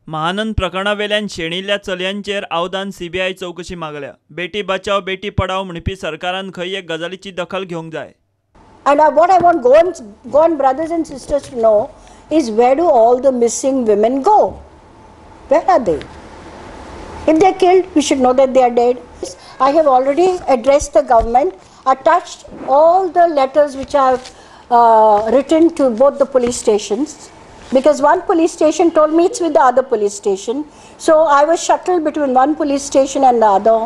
Mahanand प्रकरणावेल्यान शेणिल्ल्या चलयांचेर आवदान CBI चौकशी मागल्या। बेटी बचाव बेटी पढाओ म्हणपी सरकारान खंय एक गजालीची दखल घेवंक जाय। And what I want Goan brothers and sisters to know is, where do all the missing women go? Where are they? If they're killed, we should know that they are dead. I have already addressed the government, attached all the letters which I have written to both the police stations, because one police station told me it's with the other police station. So I was shuttled between one police station and the other.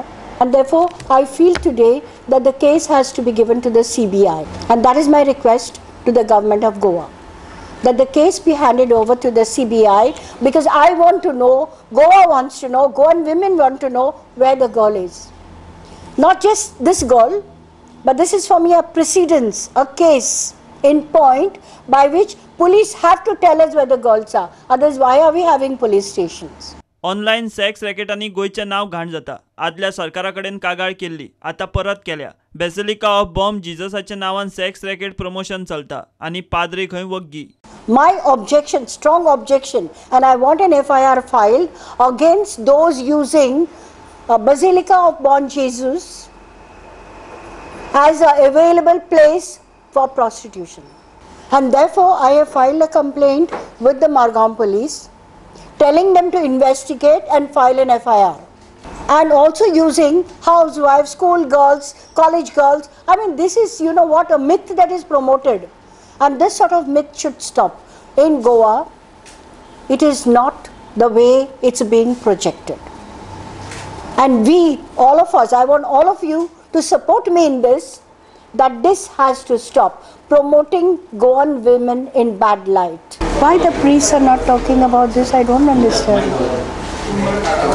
And therefore, I feel today that the case has to be given to the CBI. And that is my request to the government of Goa, that the case be handed over to the CBI, because I want to know, Goa wants to know, Goan women want to know where the girl is. Not just this girl, but this is for me a precedence, a case in point by which police have to tell us where the girls are. Otherwise, why are we having police stations? Online sex रॅकेटांनी गोयचे नाव घाण जाता। आदल्या सरकाराकडेन कागाळ केल्ली, आता परत केल्या। बेसिलिका ऑफ बॉम जिजसाच्या नावान सेक्स रॅकेट प्रमोशन चलता आणि पाद्री खंय वग्गी। My objection, strong objection, and I want an FIR filed against those using Basilica of Bon Jesus as an available place for prostitution. And therefore, I have filed a complaint with the Margam police, telling them to investigate and file an FIR. And also using housewives, school girls, college girls. I mean, this is, you know what, a myth that is promoted. And this sort of myth should stop. In Goa, it is not the way it's being projected. And we, all of us, I want all of you to support me in this, that this has to stop. Promoting Goan women in bad light. Why the priests are not talking about this, I don't understand.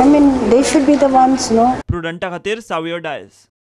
I mean, they should be the ones, no? प्रुडंटा खातीर सावयो DISE.